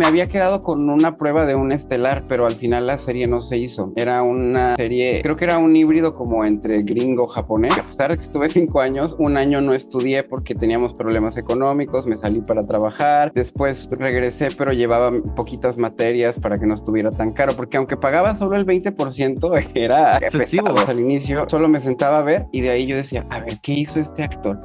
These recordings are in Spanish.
Me había quedado con una prueba de un estelar, pero al final la serie no se hizo. Era una serie, creo que era un híbrido como entre gringo-japonés. A pesar de que estuve 5 años, un año no estudié porque teníamos problemas económicos, me salí para trabajar, después regresé, pero llevaba poquitas materias para que no estuviera tan caro, porque aunque pagaba solo el 20%, era pesado. Al inicio solo me sentaba a ver y de ahí yo decía, a ver, ¿qué hizo este actor?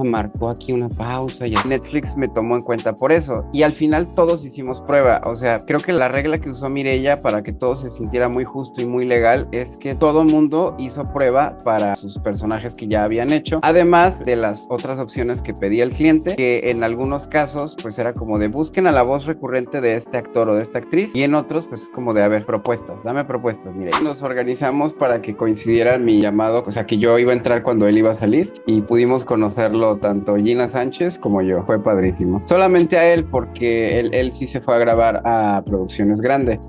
Marcó aquí una pausa y Netflix me tomó en cuenta por eso. Y al final todos hicimos prueba. O sea, creo que la regla que usó Mireia para que todo se sintiera muy justo y muy legal es que todo mundo hizo prueba para sus personajes que ya habían hecho, además de las otras opciones que pedía el cliente, que en algunos casos pues era como de busquen a la voz recurrente de este actor o de esta actriz, y en otros pues como de a ver, propuestas, dame propuestas. Mire, nos organizamos para que coincidiera mi llamado, o sea que yo iba a entrar cuando él iba a salir, y pudimos conocerlo tanto Gina Sánchez como yo. Fue padrísimo. Solamente a él, porque él sí se fue a grabar a producciones grandes.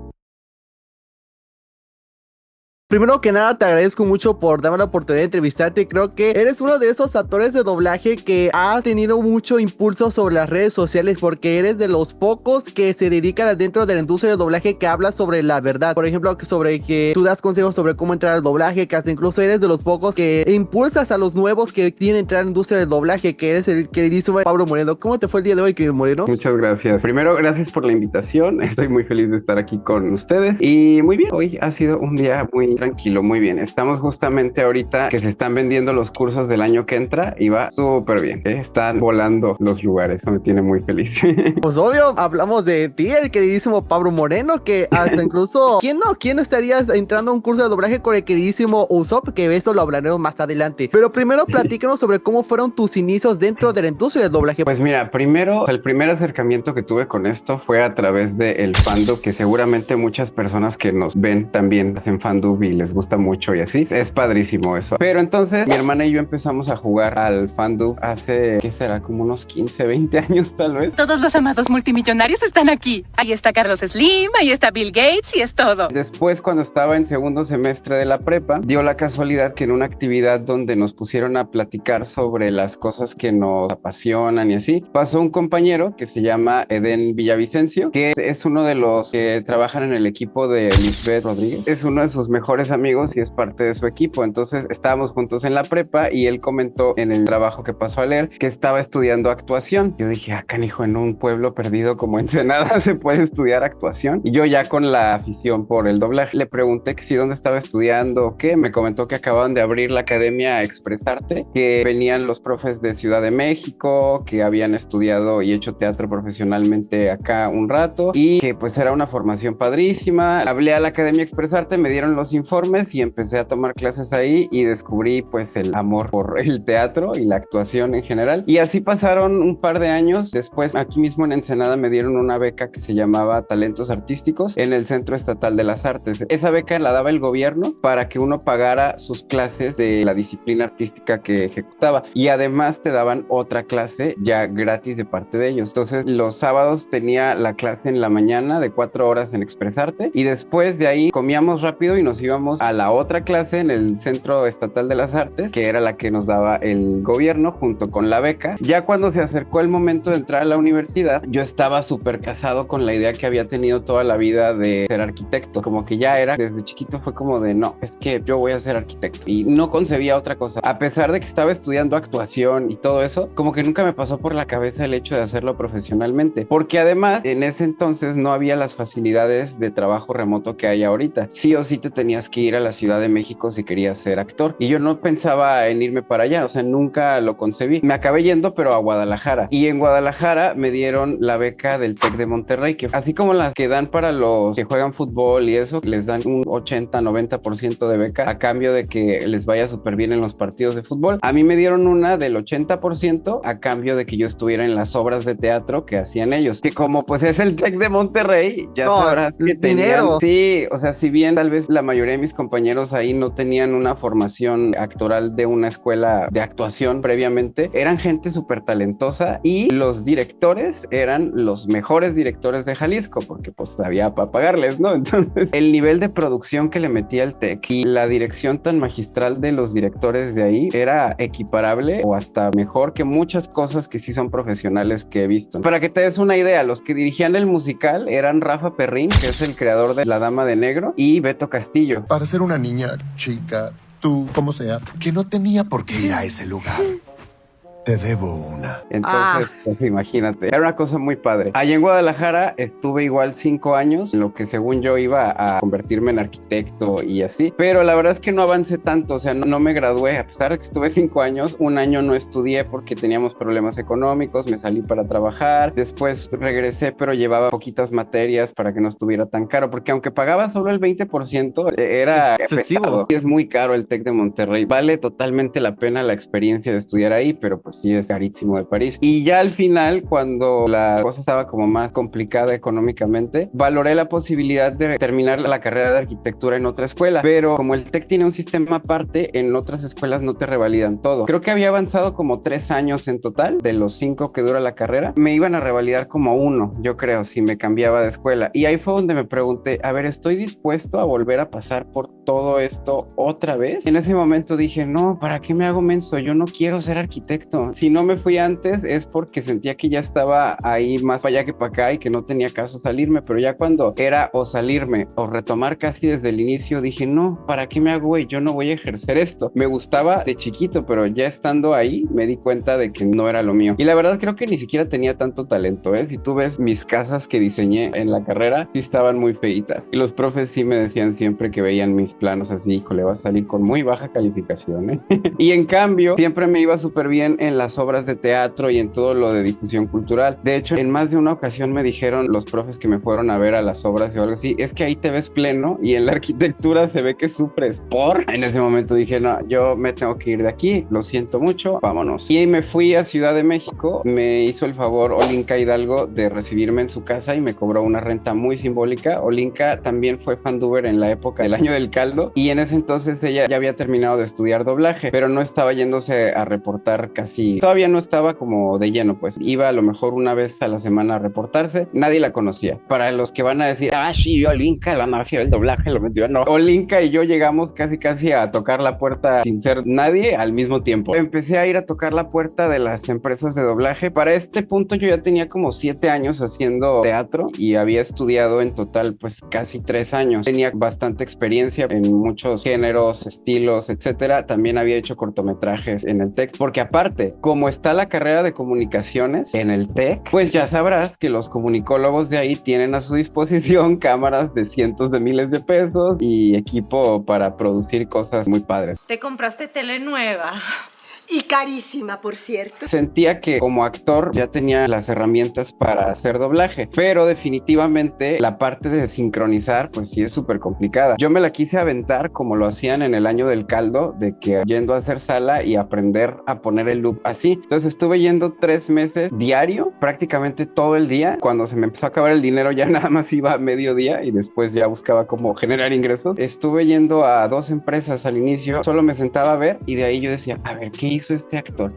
Primero que nada, te agradezco mucho por darme la oportunidad de entrevistarte. Creo que eres uno de esos actores de doblaje que ha tenido mucho impulso sobre las redes sociales, porque eres de los pocos que se dedican dentro de la industria del doblaje que habla sobre la verdad. Por ejemplo, sobre que tú das consejos sobre cómo entrar al doblaje, que hasta incluso eres de los pocos que impulsas a los nuevos que quieren entrar a la industria del doblaje, que eres el queridísimo Pablo Moreno. ¿Cómo te fue el día de hoy, querido Moreno? Muchas gracias. Primero, gracias por la invitación. Estoy muy feliz de estar aquí con ustedes. Y muy bien, hoy ha sido un día muy tranquilo, muy bien. Estamos justamente ahorita que se están vendiendo los cursos del año que entra y va súper bien. Están volando los lugares, eso me tiene muy feliz. Pues obvio, hablamos de ti, el queridísimo Pablo Moreno, que hasta incluso, ¿quién estaría entrando a un curso de doblaje con el queridísimo Usopp? Que esto lo hablaremos más adelante. Pero primero platícanos sobre cómo fueron tus inicios dentro de la industria del doblaje. Pues mira, primero, el primer acercamiento que tuve con esto fue a través del fandub, que seguramente muchas personas que nos ven también hacen fandub y les gusta mucho y así. Es padrísimo eso. Pero entonces mi hermana y yo empezamos a jugar al fandub hace, ¿qué será? Como unos 15, 20 años tal vez. Todos los amados multimillonarios están aquí. Ahí está Carlos Slim, ahí está Bill Gates y es todo. Después, cuando estaba en segundo semestre de la prepa, dio la casualidad que en una actividad donde nos pusieron a platicar sobre las cosas que nos apasionan y así, pasó un compañero que se llama Eden Villavicencio, que es uno de los que trabajan en el equipo de Lisbeth Rodríguez. Es uno de sus mejores amigos y es parte de su equipo. Entonces estábamos juntos en la prepa y él comentó en el trabajo que pasó a leer que estaba estudiando actuación. Yo dije, canijo, en un pueblo perdido como Ensenada se puede estudiar actuación. Y yo ya con la afición por el doblaje le pregunté que si dónde estaba estudiando o qué. Me comentó que acababan de abrir la Academia Expresarte, que venían los profes de Ciudad de México, que habían estudiado y hecho teatro profesionalmente acá un rato y que pues era una formación padrísima. Hablé a la Academia Expresarte, me dieron los informes y empecé a tomar clases ahí y descubrí pues el amor por el teatro y la actuación en general. Y así pasaron un par de años. Después aquí mismo en Ensenada me dieron una beca que se llamaba Talentos Artísticos en el Centro Estatal de las Artes. Esa beca la daba el gobierno para que uno pagara sus clases de la disciplina artística que ejecutaba y además te daban otra clase ya gratis de parte de ellos. Entonces los sábados tenía la clase en la mañana de 4 horas en Expresarte y después de ahí comíamos rápido y nos íbamos a la otra clase en el Centro Estatal de las Artes, que era la que nos daba el gobierno junto con la beca. Ya cuando se acercó el momento de entrar a la universidad, yo estaba súper casado con la idea que había tenido toda la vida de ser arquitecto. Como que ya era, desde chiquito fue como de no, es que yo voy a ser arquitecto y no concebía otra cosa. A pesar de que estaba estudiando actuación y todo eso, como que nunca me pasó por la cabeza el hecho de hacerlo profesionalmente, porque además en ese entonces no había las facilidades de trabajo remoto que hay ahorita. Sí o sí te tenías que ir a la Ciudad de México si querías ser actor y yo no pensaba en irme para allá, o sea, nunca lo concebí. Me acabé yendo pero a Guadalajara y en Guadalajara me dieron la beca del TEC de Monterrey, que así como las que dan para los que juegan fútbol y eso, les dan un 80-90% de beca a cambio de que les vaya súper bien en los partidos de fútbol. A mí me dieron una del 80% a cambio de que yo estuviera en las obras de teatro que hacían ellos, que como pues es el TEC de Monterrey, ya sabrás que tenían, sí, o sea, si bien tal vez la mayoría mayoría de mis compañeros ahí no tenían una formación actoral de una escuela de actuación previamente. Eran gente súper talentosa y los directores eran los mejores directores de Jalisco, porque pues había para pagarles, ¿no? Entonces, el nivel de producción que le metía el TEC y la dirección tan magistral de los directores de ahí era equiparable o hasta mejor que muchas cosas que sí son profesionales que he visto. Para que te des una idea, los que dirigían el musical eran Rafa Perrín, que es el creador de La Dama de Negro, y Beto Castillo. Para ser una niña chica, tú, como sea, que no tenía por qué ir a ese lugar. Te debo una. Entonces, pues imagínate, era una cosa muy padre. Allá en Guadalajara estuve igual 5 años, en lo que según yo iba a convertirme en arquitecto y así, pero la verdad es que no avancé tanto, o sea, no me gradué, a pesar de que estuve 5 años, un año no estudié porque teníamos problemas económicos, me salí para trabajar, después regresé, pero llevaba poquitas materias para que no estuviera tan caro, porque aunque pagaba solo el 20%, era pesado. Es muy caro el TEC de Monterrey, vale totalmente la pena la experiencia de estudiar ahí, pero pues sí es carísimo de París. Y ya al final, cuando la cosa estaba como más complicada económicamente, valoré la posibilidad de terminar la carrera de arquitectura en otra escuela, pero como el TEC tiene un sistema aparte, en otras escuelas no te revalidan todo. Creo que había avanzado como 3 años en total, de los 5 que dura la carrera, me iban a revalidar como 1, yo creo, si me cambiaba de escuela. Y ahí fue donde me pregunté, a ver, ¿estoy dispuesto a volver a pasar por todo esto otra vez? En ese momento dije, no, ¿para qué me hago menso? Yo no quiero ser arquitecto. Si no me fui antes es porque sentía que ya estaba ahí más para allá que para acá y que no tenía caso salirme, pero ya cuando era o salirme o retomar casi desde el inicio dije, no, ¿para qué me hago güey? Yo no voy a ejercer esto. Me gustaba de chiquito, pero ya estando ahí me di cuenta de que no era lo mío. Y la verdad creo que ni siquiera tenía tanto talento, ¿eh? Si tú ves mis casas que diseñé en la carrera, sí estaban muy feitas. Y los profes sí me decían siempre que veían mis planos así, híjole, vas a salir con muy baja calificación, ¿eh? Y en cambio, siempre me iba súper bien en las obras de teatro y en todo lo de difusión cultural. De hecho, en más de una ocasión me dijeron los profes que me fueron a ver a las obras o algo así, es que ahí te ves pleno y en la arquitectura se ve que sufres por... En ese momento dije, no, yo me tengo que ir de aquí, lo siento mucho, vámonos. Y me fui a Ciudad de México, me hizo el favor Olinka Hidalgo de recibirme en su casa y me cobró una renta muy simbólica. Olinka también fue fanduber en la época del año del caldo y en ese entonces ella ya había terminado de estudiar doblaje, pero no estaba yéndose a reportar casi... Todavía no estaba como de lleno, pues iba a lo mejor una vez a la semana a reportarse, nadie la conocía. Para los que van a decir, ah, sí, Olinka, la magia del doblaje lo metió, no. Olinka y yo llegamos casi a tocar la puerta sin ser nadie al mismo tiempo. Empecé a ir a tocar la puerta de las empresas de doblaje. Para este punto yo ya tenía como 7 años haciendo teatro y había estudiado en total pues casi 3 años. Tenía bastante experiencia en muchos géneros, estilos, etcétera. También había hecho cortometrajes en el TEC, porque aparte, como está la carrera de comunicaciones en el TEC, pues ya sabrás que los comunicólogos de ahí tienen a su disposición cámaras de cientos de miles de pesos y equipo para producir cosas muy padres. Te compraste tele nueva. Y carísima, por cierto. Sentía que como actor ya tenía las herramientas para hacer doblaje, pero definitivamente la parte de sincronizar pues sí es súper complicada. Yo me la quise aventar como lo hacían en el año del caldo, de que yendo a hacer sala y aprender a poner el loop así. Entonces estuve yendo 3 meses diario, prácticamente todo el día. Cuando se me empezó a acabar el dinero ya nada más iba a mediodía y después ya buscaba cómo generar ingresos. Estuve yendo a 2 empresas al inicio, solo me sentaba a ver y de ahí yo decía, a ver, ¿qué hizo este actor?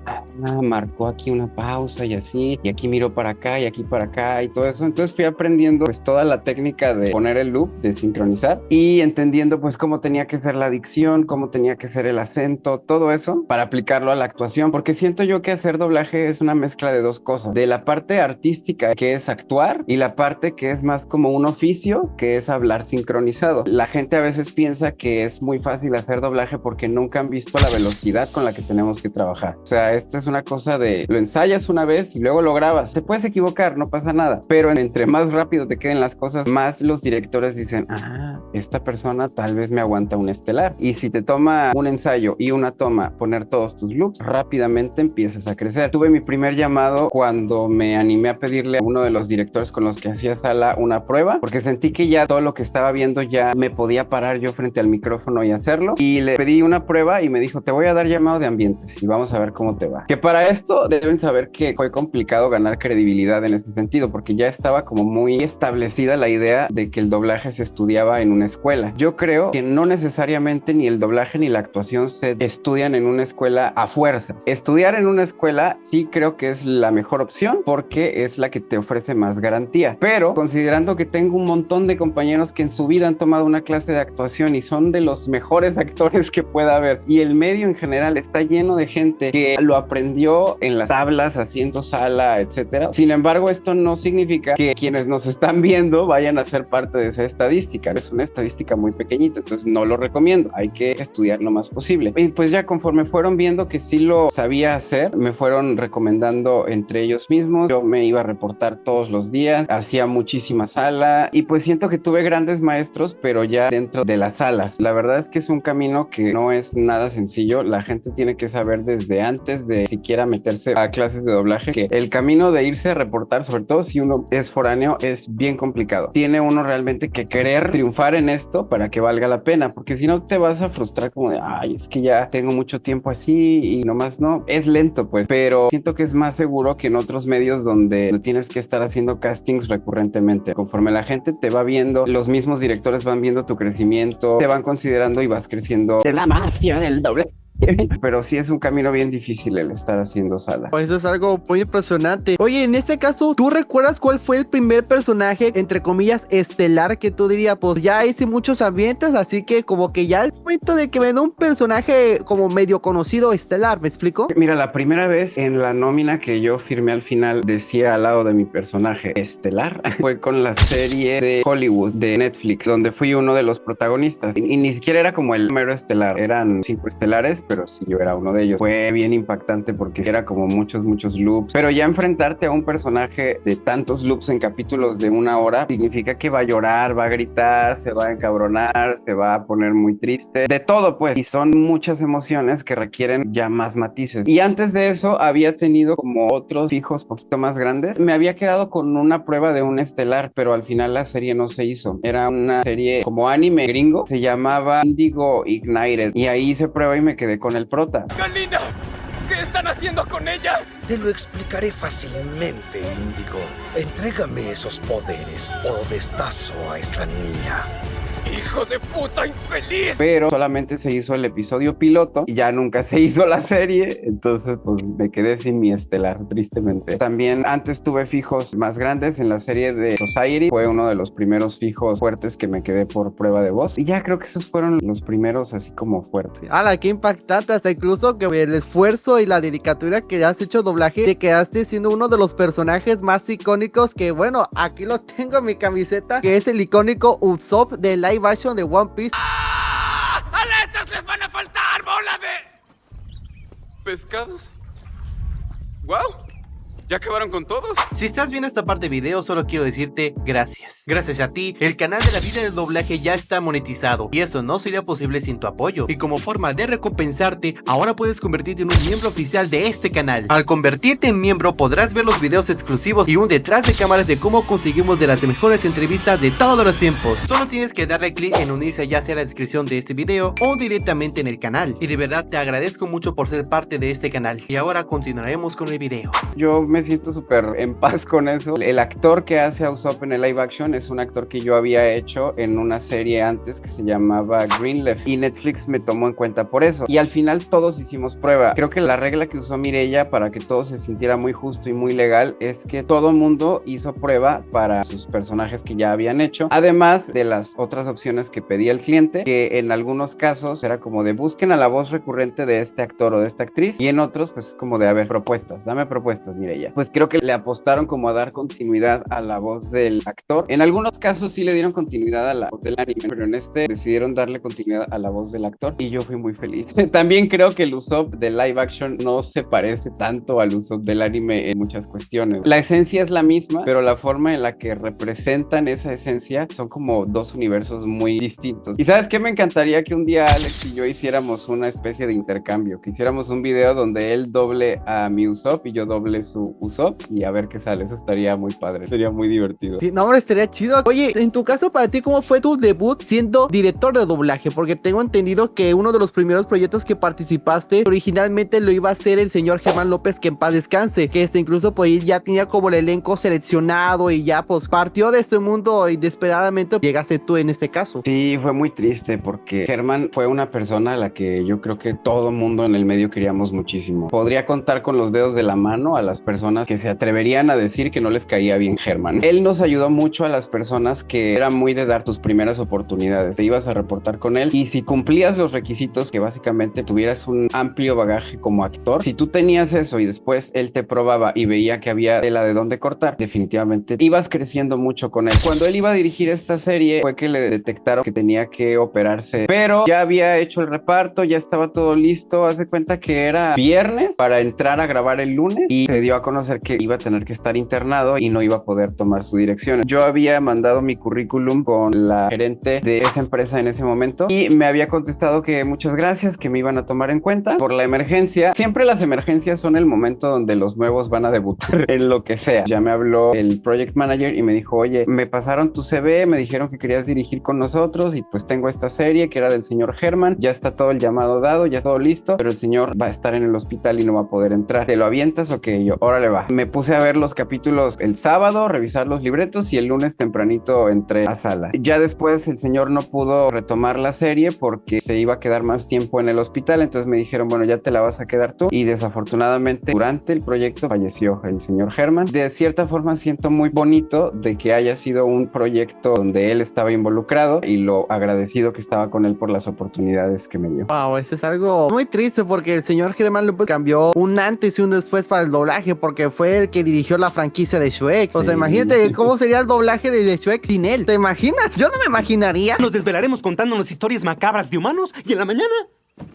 Marcó aquí una pausa y así, y aquí miró para acá y aquí para acá y todo eso. Entonces fui aprendiendo pues toda la técnica de poner el loop, de sincronizar y entendiendo pues cómo tenía que ser la dicción, cómo tenía que ser el acento, todo eso para aplicarlo a la actuación, porque siento yo que hacer doblaje es una mezcla de 2 cosas, de la parte artística que es actuar y la parte que es más como un oficio que es hablar sincronizado. La gente a veces piensa que es muy fácil hacer doblaje porque nunca han visto la velocidad con la que tenemos que trabajar. O sea, esto es una cosa de lo ensayas una vez y luego lo grabas. Te puedes equivocar, no pasa nada, pero entre más rápido te queden las cosas, más los directores dicen, ah, esta persona tal vez me aguanta un estelar. Y si te toma un ensayo y una toma poner todos tus loops, rápidamente empiezas a crecer. Tuve mi primer llamado cuando me animé a pedirle a uno de los directores con los que hacía sala una prueba, porque sentí que ya todo lo que estaba viendo ya me podía parar yo frente al micrófono y hacerlo. Y le pedí una prueba y me dijo, te voy a dar llamado de ambientes. meses y vamos a ver cómo te va. Que para esto deben saber que fue complicado ganar credibilidad en ese sentido, porque ya estaba como muy establecida la idea de que el doblaje se estudiaba en una escuela. Yo creo que no necesariamente ni el doblaje ni la actuación se estudian en una escuela a fuerzas. Estudiar en una escuela sí creo que es la mejor opción porque es la que te ofrece más garantía, pero considerando que tengo un montón de compañeros que en su vida han tomado una clase de actuación y son de los mejores actores que pueda haber, y el medio en general está lleno de gente que lo aprendió en las tablas, haciendo sala, etcétera. Sin embargo, esto no significa que quienes nos están viendo vayan a ser parte de esa estadística. Es una estadística muy pequeñita, entonces no lo recomiendo. Hay que estudiar lo más posible. Y pues ya conforme fueron viendo que sí lo sabía hacer, me fueron recomendando entre ellos mismos. Yo me iba a reportar todos los días, hacía muchísima sala y pues siento que tuve grandes maestros, pero ya dentro de las salas. La verdad es que es un camino que no es nada sencillo. La gente tiene que saber desde antes de siquiera meterse a clases de doblaje que el camino de irse a reportar, sobre todo si uno es foráneo, es bien complicado. Tiene uno realmente que querer triunfar en esto para que valga la pena, porque si no te vas a frustrar como de, ay, es que ya tengo mucho tiempo así y nomás no. Es lento pues, pero siento que es más seguro que en otros medios donde tienes que estar haciendo castings recurrentemente. Conforme la gente te va viendo, los mismos directores van viendo tu crecimiento, te van considerando y vas creciendo de la mafia del doble. Pero sí es un camino bien difícil el estar haciendo sala. Pues eso es algo muy impresionante. Oye, en este caso, ¿tú recuerdas cuál fue el primer personaje, entre comillas, estelar que tú dirías, pues ya hice muchos ambientes, así que como que ya el momento de que me dé un personaje como medio conocido estelar, ¿me explico? Mira, la primera vez en la nómina que yo firmé al final decía al lado de mi personaje estelar, fue con la serie de Hollywood de Netflix, donde fui uno de los protagonistas. Y ni siquiera era como el número estelar, eran 5 estelares, pero sí yo era uno de ellos. Fue bien impactante porque era como muchos loops, pero ya enfrentarte a un personaje de tantos loops en capítulos de 1 hora significa que va a llorar, va a gritar, se va a encabronar, se va a poner muy triste, de todo pues, y son muchas emociones que requieren ya más matices. Y antes de eso había tenido como otros fijos poquito más grandes. Me había quedado con una prueba de un estelar, pero al final la serie no se hizo. Era una serie como anime gringo, se llamaba Indigo Ignited, y ahí hice prueba y me quedé con el prota. ¡Galina! ¿Qué están haciendo con ella? Te lo explicaré fácilmente, Índigo. Entrégame esos poderes o destazo a esa niña. ¡Hijo de puta infeliz! Pero solamente se hizo el episodio piloto y ya nunca se hizo la serie, entonces pues me quedé sin mi estelar, tristemente. También antes tuve fijos más grandes en la serie de Society, fue uno de los primeros fijos fuertes que me quedé por prueba de voz, y ya creo que esos fueron los primeros así como fuertes. ¡Hala, qué impactante! Hasta incluso que el esfuerzo y la dedicatura que has hecho doblaje, te quedaste siendo uno de los personajes más icónicos que, bueno, aquí lo tengo en mi camiseta, que es el icónico Usopp de live action de One Piece. ¡Ah! ¡Aletas les van a faltar! ¡Bola de pescados! ¡Guau! ¿Ya acabaron con todos? Si estás viendo esta parte de video, solo quiero decirte gracias. Gracias a ti, el canal de la vida del doblaje ya está monetizado, y eso no sería posible sin tu apoyo. Y como forma de recompensarte, ahora puedes convertirte en un miembro oficial de este canal. Al convertirte en miembro, podrás ver los videos exclusivos y un detrás de cámaras de cómo conseguimos de las mejores entrevistas de todos los tiempos. Solo tienes que darle clic en unirse, ya sea en la descripción de este video o directamente en el canal. Y de verdad te agradezco mucho por ser parte de este canal. Y ahora continuaremos con el video. Yo me siento súper en paz con eso. El actor que hace a Usopp en el live action es un actor que yo había hecho en una serie antes que se llamaba Greenleaf, y Netflix me tomó en cuenta por eso, y al final todos hicimos prueba. Creo que la regla que usó Mireia para que todo se sintiera muy justo y muy legal es que todo mundo hizo prueba para sus personajes que ya habían hecho, además de las otras opciones que pedía el cliente, que en algunos casos era como de busquen a la voz recurrente de este actor o de esta actriz, y en otros pues como de a ver, propuestas, dame propuestas, Mireia. Pues creo que le apostaron como a dar continuidad a la voz del actor. En algunos casos sí le dieron continuidad a la voz del anime, pero en este decidieron darle continuidad a la voz del actor y yo fui muy feliz. También creo que el Usopp de live action no se parece tanto al Usopp del anime en muchas cuestiones. La esencia es la misma, pero la forma en la que representan esa esencia son como dos universos muy distintos. ¿Y sabes qué? Me encantaría que un día Alex y yo hiciéramos una especie de intercambio, que hiciéramos un video donde él doble a mi Usopp y yo doble su Usopp y a ver qué sale. Eso estaría muy padre, sería muy divertido. Sí, no, hombre, estaría chido. Oye, en tu caso, para ti, ¿cómo fue tu debut siendo director de doblaje? Porque tengo entendido que uno de los primeros proyectos que participaste originalmente lo iba a hacer el señor Germán López, que en paz descanse, que incluso pues ya tenía como el elenco seleccionado y ya pues partió de este mundo y inesperadamente llegaste tú en este caso. Sí, fue muy triste porque Germán fue una persona a la que yo creo que todo mundo en el medio queríamos muchísimo. Podría contar con los dedos de la mano a las personas que se atreverían a decir que no les caía bien Germán. Él nos ayudó mucho a las personas que era muy de dar tus primeras oportunidades. Te ibas a reportar con él y si cumplías los requisitos, que básicamente tuvieras un amplio bagaje como actor, si tú tenías eso y después él te probaba y veía que había tela de dónde cortar, definitivamente ibas creciendo mucho con él. Cuando él iba a dirigir esta serie fue que le detectaron que tenía que operarse, pero ya había hecho el reparto, ya estaba todo listo. Haz de cuenta que era viernes para entrar a grabar el lunes y se dio a conocer que iba a tener que estar internado y no iba a poder tomar su dirección. Yo había mandado mi currículum con la gerente de esa empresa en ese momento y me había contestado que muchas gracias, que me iban a tomar en cuenta por la emergencia. Siempre las emergencias son el momento donde los nuevos van a debutar en lo que sea. Ya me habló el project manager y me dijo, oye, me pasaron tu CV, me dijeron que querías dirigir con nosotros y pues tengo esta serie que era del señor Germán, ya está todo el llamado dado, ya todo listo, pero el señor va a estar en el hospital y no va a poder entrar. ¿Te lo avientas o qué? Yo, órale va. Me puse a ver los capítulos el sábado, revisar los libretos y el lunes tempranito entré a sala. Ya después el señor no pudo retomar la serie porque se iba a quedar más tiempo en el hospital, entonces me dijeron, bueno, ya te la vas a quedar tú y desafortunadamente durante el proyecto falleció el señor Germán. De cierta forma siento muy bonito de que haya sido un proyecto donde él estaba involucrado y lo agradecido que estaba con él por las oportunidades que me dio. Wow, eso es algo muy triste porque el señor Germán López cambió un antes y un después para el doblaje porque fue el que dirigió la franquicia de Shrek. O sea, imagínate cómo sería el doblaje de Shrek sin él. ¿Te imaginas? Yo no me imaginaría. Nos desvelaremos contándonos historias macabras de humanos y en la mañana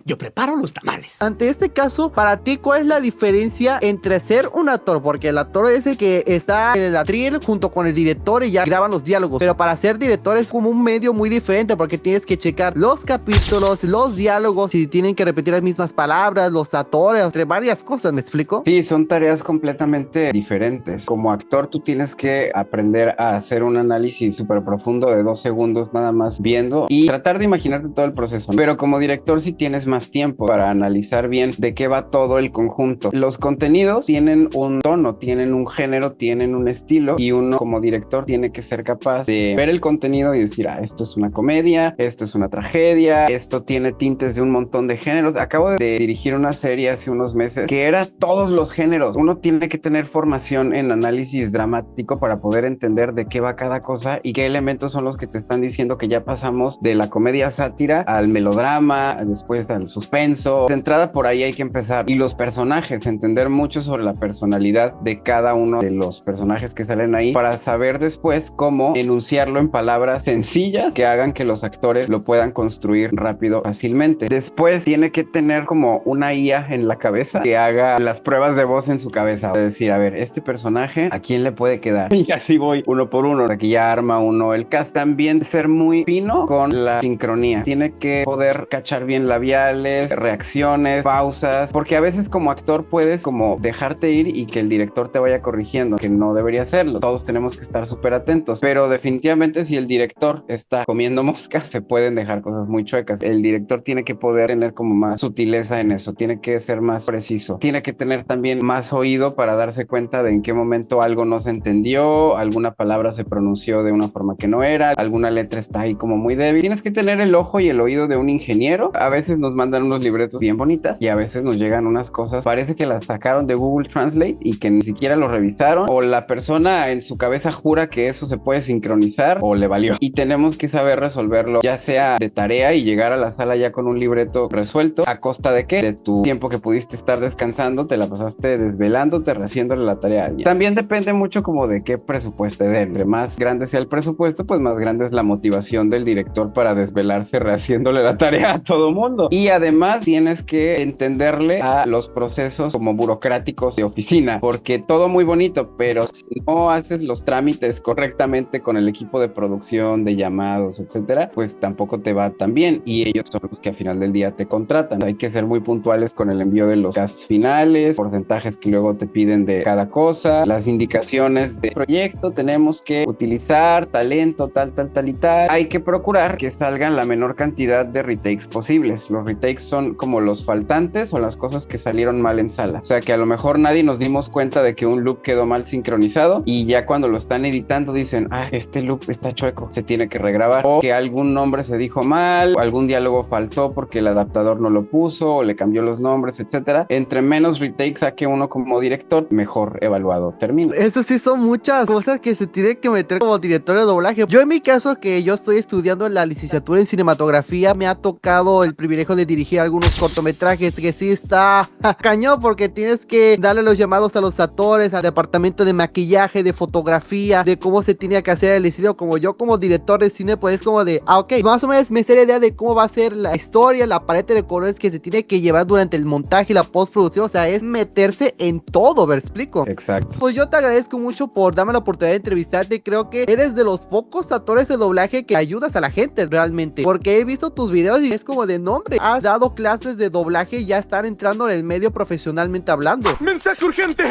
yo preparo los tamales. Ante este caso, para ti, ¿cuál es la diferencia entre ser un actor? Porque el actor es el que está en el atril junto con el director y ya graban los diálogos. Pero para ser director es como un medio muy diferente porque tienes que checar los capítulos, los diálogos, y tienen que repetir las mismas palabras, los actores, entre varias cosas, ¿me explico? Sí, son tareas completamente diferentes. Como actor tú tienes que aprender a hacer un análisis súper profundo de 2 segundos nada más viendo y tratar de imaginarte todo el proceso. Pero como director sí tienes más tiempo para analizar bien de qué va todo el conjunto. Los contenidos tienen un tono, tienen un género, tienen un estilo y uno como director tiene que ser capaz de ver el contenido y decir, esto es una comedia, esto es una tragedia, esto tiene tintes de un montón de géneros. Acabo de dirigir una serie hace unos meses que era todos los géneros. Uno tiene que tener formación en análisis dramático para poder entender de qué va cada cosa y qué elementos son los que te están diciendo que ya pasamos de la comedia sátira al melodrama, después al suspenso. De entrada por ahí hay que empezar. Y los personajes, entender mucho sobre la personalidad de cada uno de los personajes que salen ahí para saber después cómo enunciarlo en palabras sencillas que hagan que los actores lo puedan construir rápido, fácilmente. Después tiene que tener como una IA en la cabeza que haga las pruebas de voz en su cabeza. Es decir, a ver, este personaje, ¿a quién le puede quedar? Y así voy uno por uno. Aquí ya arma uno el cast. También ser muy fino con la sincronía. Tiene que poder cachar bien labiales, reacciones, pausas, porque a veces como actor puedes como dejarte ir y que el director te vaya corrigiendo, que no debería hacerlo. Todos tenemos que estar súper atentos, pero definitivamente si el director está comiendo mosca, se pueden dejar cosas muy chuecas. El director tiene que poder tener como más sutileza en eso, tiene que ser más preciso, tiene que tener también más oído para darse cuenta de en qué momento algo no se entendió, alguna palabra se pronunció de una forma que no era, alguna letra está ahí como muy débil. Tienes que tener el ojo y el oído de un ingeniero. A veces nos mandan unos libretos bien bonitas y a veces nos llegan unas cosas, parece que las sacaron de Google Translate y que ni siquiera lo revisaron, o la persona en su cabeza jura que eso se puede sincronizar o le valió, y tenemos que saber resolverlo, ya sea de tarea y llegar a la sala ya con un libreto resuelto. ¿A costa de qué? De tu tiempo que pudiste estar descansando, te la pasaste desvelándote, rehaciéndole la tarea a alguien. También depende mucho como de qué presupuesto den. Entre más grande sea el presupuesto, pues más grande es la motivación del director para desvelarse rehaciéndole la tarea a todo mundo. y además tienes que entenderle a los procesos como burocráticos de oficina, porque todo muy bonito, pero si no haces los trámites correctamente con el equipo de producción, de llamados, etcétera, pues tampoco te va tan bien y ellos son los que al final del día te contratan. Hay que ser muy puntuales con el envío de los casts finales, porcentajes que luego te piden de cada cosa, las indicaciones de proyecto, tenemos que utilizar talento, tal y tal. Hay que procurar que salgan la menor cantidad de retakes posibles. Los retakes son como los faltantes o las cosas que salieron mal en sala. O sea que a lo mejor nadie nos dimos cuenta de que un loop quedó mal sincronizado y ya cuando lo están editando dicen, este loop está chueco, se tiene que regrabar, o que algún nombre se dijo mal, o algún diálogo faltó porque el adaptador no lo puso o le cambió los nombres, etcétera. Entre menos retakes saque uno como director, mejor evaluado termina. Eso sí son muchas cosas que se tiene que meter como director de doblaje. Yo en mi caso, que yo estoy estudiando la licenciatura en cinematografía, me ha tocado el privilegio de dirigir algunos cortometrajes que sí está cañón, porque tienes que darle los llamados a los actores, al departamento de maquillaje, de fotografía, de cómo se tiene que hacer el estilo. Como yo como director de cine, pues es como de, ok, más o menos me sé la idea de cómo va a ser la historia, la paleta de colores que se tiene que llevar durante el montaje y la postproducción. O sea, es meterse en todo, ¿me explico? Exacto. Pues yo te agradezco mucho por darme la oportunidad de entrevistarte. Creo que eres de los pocos actores de doblaje que ayudas a la gente realmente, porque he visto tus videos y es como de nombre, has dado clases de doblaje y ya están entrando en el medio profesionalmente hablando. ¡Mensaje urgente!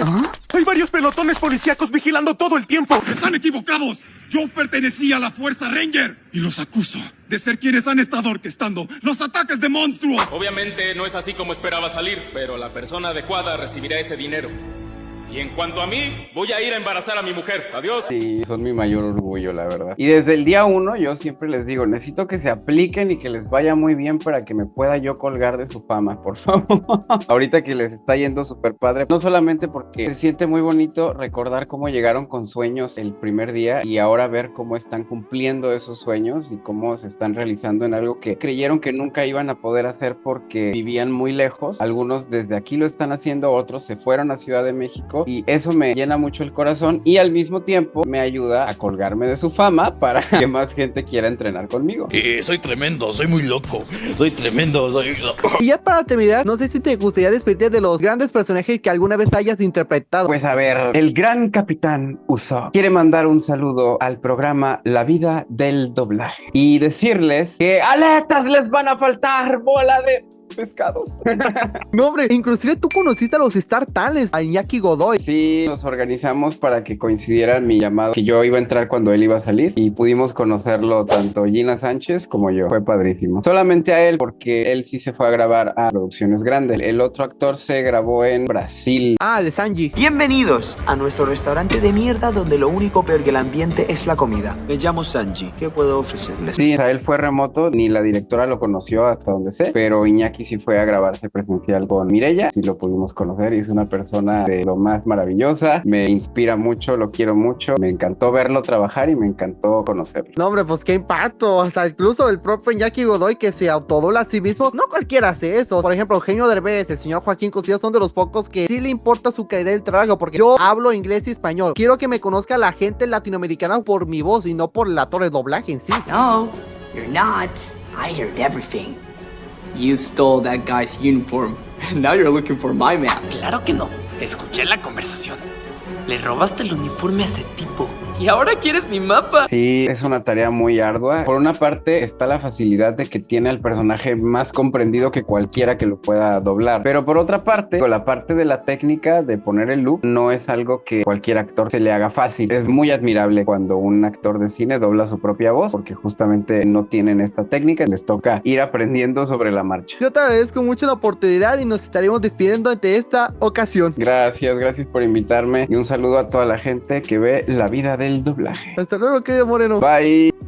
Hay varios pelotones policíacos vigilando todo el tiempo. ¡Están equivocados! Yo pertenecía a la Fuerza Ranger y los acuso de ser quienes han estado orquestando los ataques de monstruos. Obviamente no es así como esperaba salir, pero la persona adecuada recibirá ese dinero. Y en cuanto a mí, voy a ir a embarazar a mi mujer. Adiós. Sí, son mi mayor orgullo, la verdad. Y desde el día 1 yo siempre les digo, necesito que se apliquen y que les vaya muy bien para que me pueda yo colgar de su fama, por favor. Ahorita que les está yendo súper padre, no solamente porque se siente muy bonito recordar cómo llegaron con sueños el primer día y ahora ver cómo están cumpliendo esos sueños y cómo se están realizando en algo que creyeron que nunca iban a poder hacer porque vivían muy lejos. Algunos desde aquí lo están haciendo, otros se fueron a Ciudad de México y eso me llena mucho el corazón y al mismo tiempo me ayuda a colgarme de su fama para que más gente quiera entrenar conmigo. Soy tremendo, soy muy loco, soy tremendo, soy... Y ya para terminar, no sé si te gustaría despedirte de los grandes personajes que alguna vez hayas interpretado. Pues a ver, el gran capitán Usopp quiere mandar un saludo al programa La Vida del Doblaje y decirles que aletas les van a faltar, bola de pescados. No, hombre, inclusive tú conociste a los Star Talents, a Iñaki Godoy. Sí, nos organizamos para que coincidieran mi llamado, que yo iba a entrar cuando él iba a salir y pudimos conocerlo tanto Gina Sánchez como yo. Fue padrísimo. Solamente a él, porque él sí se fue a grabar a producciones grandes. El otro actor se grabó en Brasil. Ah, de Sanji. Bienvenidos a nuestro restaurante de mierda donde lo único peor que el ambiente es la comida. Me llamo Sanji. ¿Qué puedo ofrecerles? Sí, o sea, él fue remoto, ni la directora lo conoció hasta donde sé, pero Iñaki sí fue a grabarse presencial con Mireya, sí lo pudimos conocer y es una persona de lo más maravillosa, me inspira mucho, lo quiero mucho, me encantó verlo trabajar y me encantó conocerlo. No, hombre, pues qué impacto, hasta incluso el propio Iñaki Godoy que se autodobla a sí mismo, no cualquiera hace eso. Por ejemplo, Eugenio Derbez, el señor Joaquín Cosío son de los pocos que sí le importa su calidad del trabajo, porque yo hablo inglés y español, quiero que me conozca la gente latinoamericana por mi voz y no por el actor de doblaje en sí. No, you're not. I heard everything. You stole that guy's uniform. Now you're looking for my map. Claro que no. Escuché la conversación. Le robaste el uniforme a ese tipo. ¿Y ahora quieres mi mapa? Sí, es una tarea muy ardua. Por una parte está la facilidad de que tiene al personaje más comprendido que cualquiera que lo pueda doblar. Pero por otra parte, con la parte de la técnica de poner el loop, no es algo que cualquier actor se le haga fácil. Es muy admirable cuando un actor de cine dobla su propia voz, porque justamente no tienen esta técnica y les toca ir aprendiendo sobre la marcha. Yo te agradezco mucho la oportunidad y nos estaremos despidiendo ante esta ocasión. Gracias por invitarme y un saludo a toda la gente que ve La Vida del Doblaje. Hasta luego, querido Moreno. Bye.